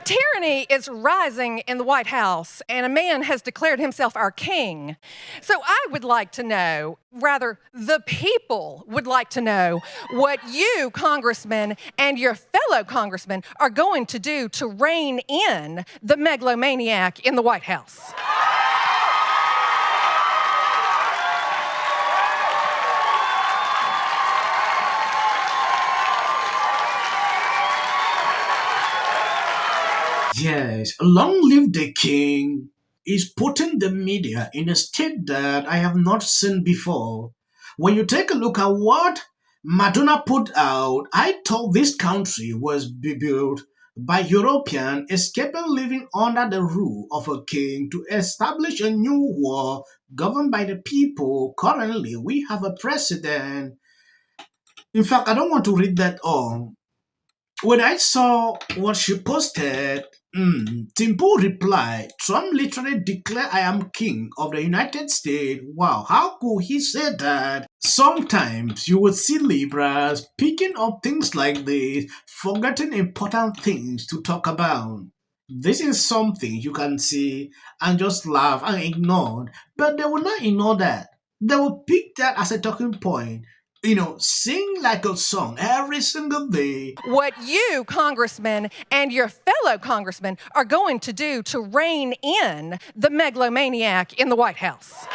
Tyranny is rising in the White House, and a man has declared himself our king. So I would like to know, rather, the people would like to know what you, congressmen, and your fellow congressmen are going to do to rein in the megalomaniac in the White House. Yes, long live the king is putting the media in a state that I have not seen before. When you take a look at what Madonna put out, I thought this country was built by European escaping living under the rule of a king to establish a new war governed by the people. Currently, we have a president. In fact, I don't want to read that all. When I saw what she posted, Timbo replied, Trump literally declared I am king of the United States. Wow, how could he say that? Sometimes you would see liberals picking up things like this, forgetting important things to talk about. This is something you can see and just laugh and ignore, but they will not ignore that. They will pick that as a talking point. Sing like a song every single day. What you, congressmen, and your fellow congressmen are going to do to rein in the megalomaniac in the White House.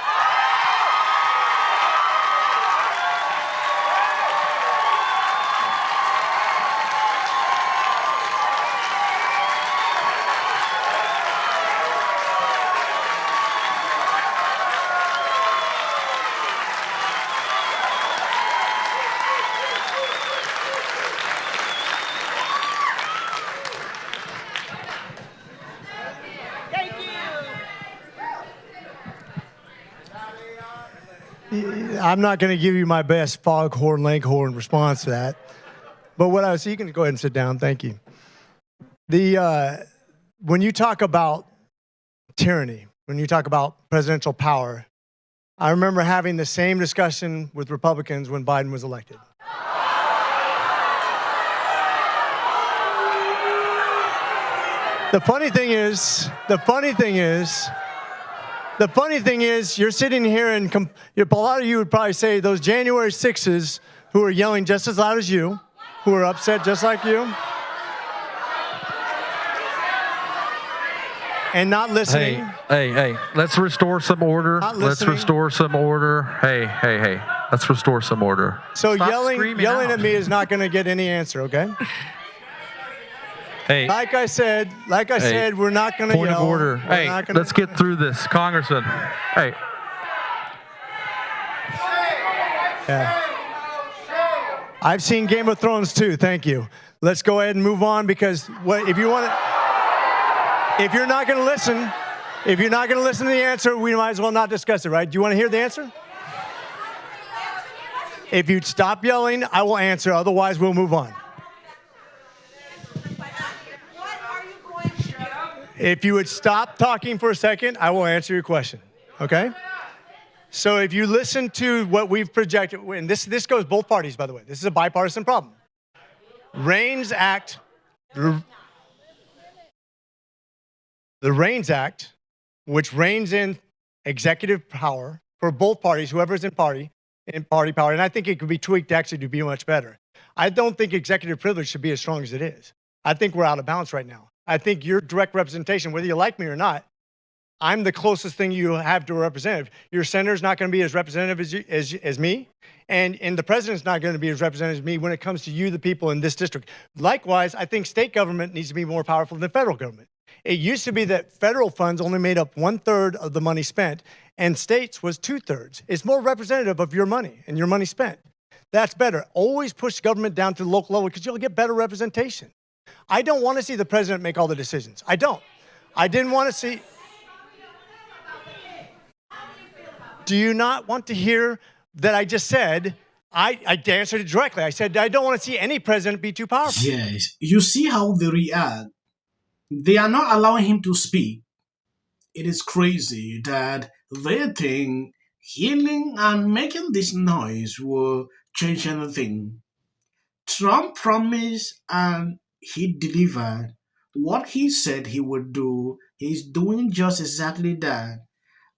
I'm not going to give you my best foghorn leghorn response to that. But you can go ahead and sit down. Thank you. When you talk about tyranny, when you talk about presidential power, I remember having the same discussion with Republicans when Biden was elected. The funny thing is, you're sitting here and a lot of you would probably say those January 6s who are yelling just as loud as you, who are upset just like you, and not listening. Hey, let's restore some order. Let's restore some order. Hey, let's restore some order. So Stop yelling at me is not going to get any answer, okay? Hey, like I said, we're not going to yell. Point of order. Hey, let's get through this, Congressman. Hey. Yeah. I've seen Game of Thrones too. Thank you. Let's go ahead and move on because if you're not going to listen, to the answer, we might as well not discuss it, right? Do you want to hear the answer? If you'd stop yelling, I will answer. Otherwise, we'll move on. If you would stop talking for a second, I will answer your question, okay? So if you listen to what we've projected, and this goes both parties, by the way. This is a bipartisan problem. REINS Act, the REINS Act, which reins in executive power for both parties, whoever's in party power, and I think it could be tweaked actually to be much better. I don't think executive privilege should be as strong as it is. I think we're out of balance right now. I think your direct representation, whether you like me or not, I'm the closest thing you have to a representative. Your senator's not going to be as representative as me, and the president's not going to be as representative as me when it comes to you, the people in this district. Likewise, I think state government needs to be more powerful than federal government. It used to be that federal funds only made up 1/3 of the money spent, and states was 2/3. It's more representative of your money and your money spent. That's better. Always push government down to the local level because you'll get better representation. I don't want to see the president make all the decisions. I don't. I didn't want to see. Do you not want to hear that I just said? I answered it directly. I said, I don't want to see any president be too powerful. Yes, you see how they react. They are not allowing him to speak. It is crazy that they think healing and making this noise will change anything. Trump promised and he delivered. What he said he would do, he's doing just exactly that.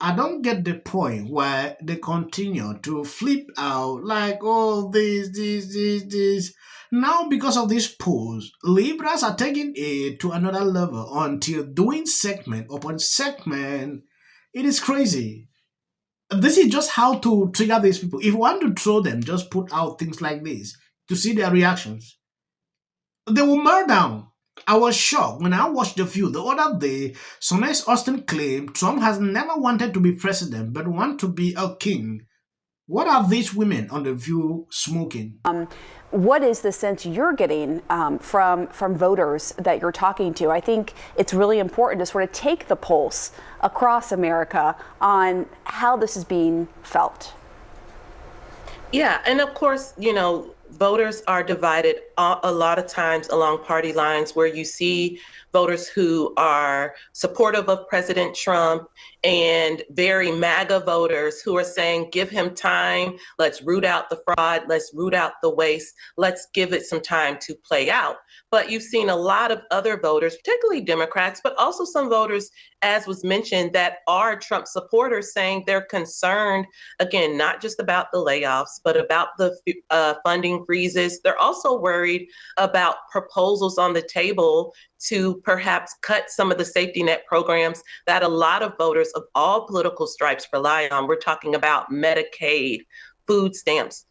I don't get the point why they continue to flip out like, oh, this. Now, because of this pose, Libras are taking it to another level until doing segment upon segment. It is crazy. This is just how to trigger these people. If you want to throw them, just put out things like this to see their reactions. They will melt down. I was shocked when I watched The View the other day. Sonia Austin claimed Trump has never wanted to be president but want to be a king. What are these women on The View smoking? What is the sense you're getting from voters that you're talking to? I think it's really important to sort of take the pulse across America on how this is being felt. Yeah, and of course, voters are divided a lot of times along party lines, where you see voters who are supportive of President Trump and very MAGA voters who are saying, give him time, let's root out the fraud, let's root out the waste, let's give it some time to play out. But you've seen a lot of other voters, particularly Democrats, but also some voters, as was mentioned, that are Trump supporters, saying they're concerned, again, not just about the layoffs, but about the funding freezes. They're also worried about proposals on the table to perhaps cut some of the safety net programs that a lot of voters of all political stripes rely on. We're talking about Medicaid, food stamps.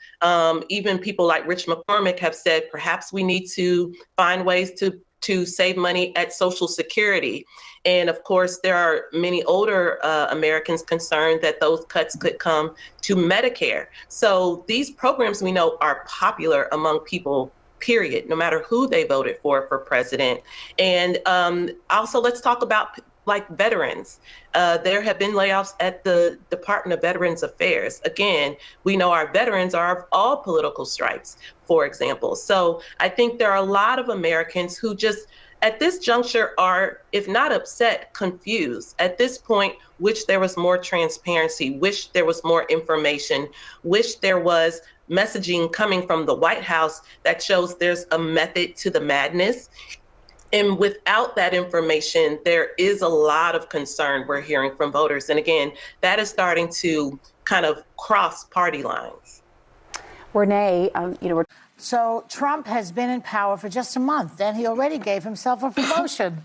Even people like Rich McCormick have said perhaps we need to find ways to save money at Social Security. And of course, there are many older Americans concerned that those cuts could come to Medicare. So these programs we know are popular among people, period, no matter who they voted for president. And also, let's talk about like veterans. There have been layoffs at the Department of Veterans Affairs. Again, we know our veterans are of all political stripes, for example. So I think there are a lot of Americans who just at this juncture are, if not upset, confused. At this point, wish there was more transparency, wish there was more information, wish there was messaging coming from the White House that shows there's a method to the madness. And without that information, there is a lot of concern we're hearing from voters. And again, that is starting to kind of cross party lines. Renee, So Trump has been in power for just a month, and he already gave himself a promotion.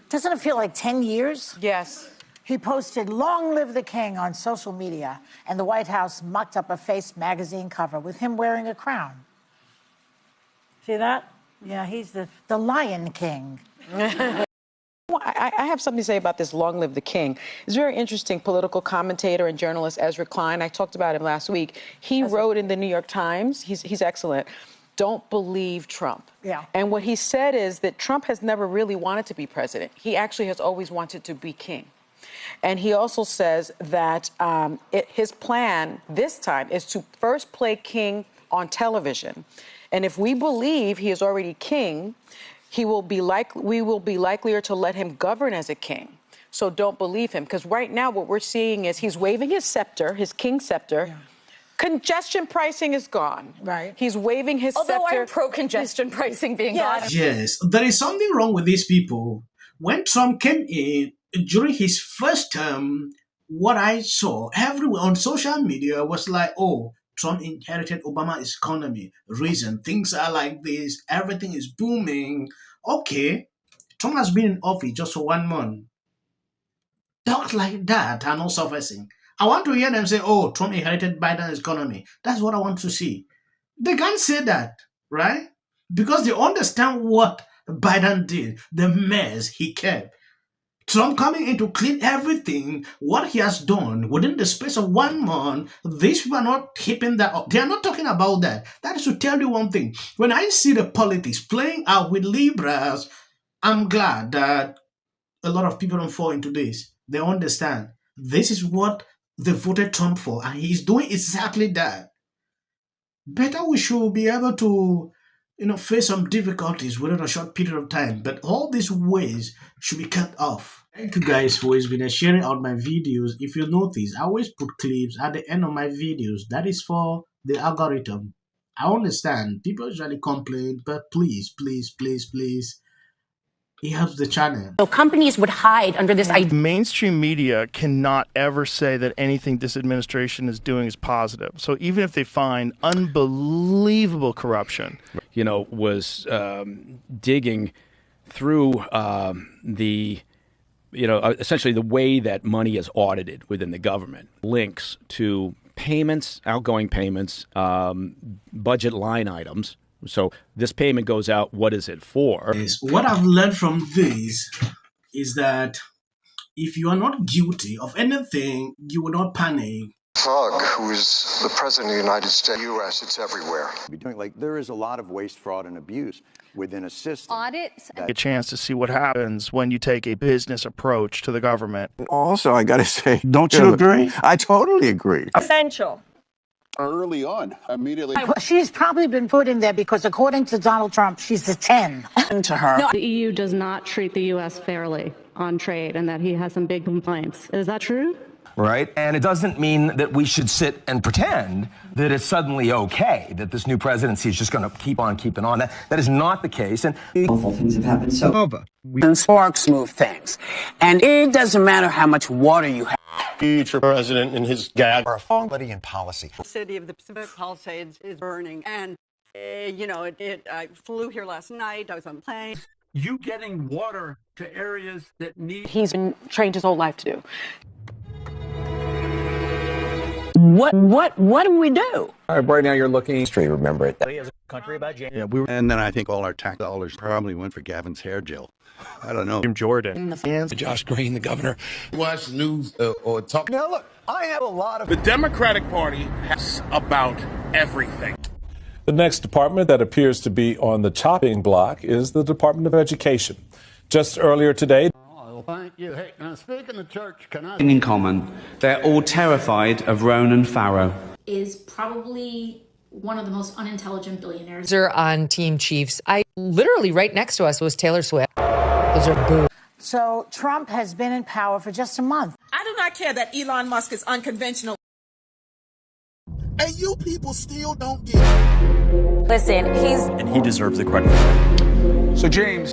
Doesn't it feel like 10 years? Yes. He posted "Long Live the King" on social media, and the White House mocked up a Face magazine cover with him wearing a crown. See that? Yeah, he's the Lion King. I have something to say about this "Long Live the King." It's very interesting. Political commentator and journalist Ezra Klein, I talked about him last week. He wrote in the New York Times, he's excellent, "Don't believe Trump." Yeah. And what he said is that Trump has never really wanted to be president. He actually has always wanted to be king. And he also says that his plan this time is to first play king on television. And if we believe he is already king, we will be likelier to let him govern as a king. So don't believe him. Because right now what we're seeing is he's waving his scepter, his king scepter. Yeah. Congestion pricing is gone. Right. He's waving his scepter. Although I'm pro-congestion pricing being gone. Yes, there is something wrong with these people. When Trump came in, during his first term, what I saw everywhere on social media was like, oh, Trump inherited Obama's economy. Reason things are like this, everything is booming. Okay, Trump has been in office just for 1 month. Talks like that are not surfacing. I want to hear them say, oh, Trump inherited Biden's economy. That's what I want to see. They can't say that, right? Because they understand what Biden did, the mess he kept. Trump coming in to clean everything, what he has done within the space of 1 month, these people are not keeping that up. They are not talking about that. That is to tell you one thing. When I see the politics playing out with Libras, I'm glad that a lot of people don't fall into this. They understand. This is what they voted Trump for, and he's doing exactly that. Better we should be able to face some difficulties within a short period of time, but all these ways should be cut off. Thank you guys for always been sharing out my videos. If you notice, I always put clips at the end of my videos. That is for the algorithm. I understand people usually complain, but please, please, please, please, He helps the channel. So companies would hide under this idea. Mainstream media cannot ever say that anything this administration is doing is positive. So even if they find unbelievable corruption, was digging through essentially the way that money is audited within the government, links to payments, outgoing payments, budget line items. So this payment goes out. What is it for? What I've learned from this is that if you are not guilty of anything, you will not panic. Thug, who is the president of the United States, U.S., it's everywhere. There is a lot of waste, fraud, and abuse within a system. Audits. A chance to see what happens when you take a business approach to the government. Also, I got to say, don't you agree? I totally agree. Essential. Early on, immediately. She's probably been put in there because, according to Donald Trump, she's a 10. To her. The EU does not treat the U.S. fairly on trade and that he has some big complaints. Is that true? Right? And it doesn't mean that we should sit and pretend that it's suddenly okay, that this new presidency is just going to keep on keeping on. That is not the case. And awful things have happened. And sparks move things. And it doesn't matter how much water you have. Future president and his gag are Quality and policy. The city of the Pacific Palisades is burning. And, I flew here last night. I was on a plane. You getting water to areas that need... He's been trained his whole life to do. What do we do? right now you're looking straight, remember it. As a country about and then I think all our tax dollars probably went for Gavin's hair gel. I don't know. Jordan. Josh Green, the governor. Watch news or talk. Now look, I have a lot of... The Democratic Party has about everything. The next department that appears to be on the chopping block is the Department of Education. Just earlier today... Thank you. Hey, now speaking of church, can I... In common, they're all terrified of Ronan Farrow. Is probably one of the most unintelligent billionaires. They're on Team Chiefs. Literally right next to us was Taylor Swift. Those are boo. So Trump has been in power for just a month. I do not care that Elon Musk is unconventional. And you people still don't get it. Listen, And he deserves the credit for that. So, James,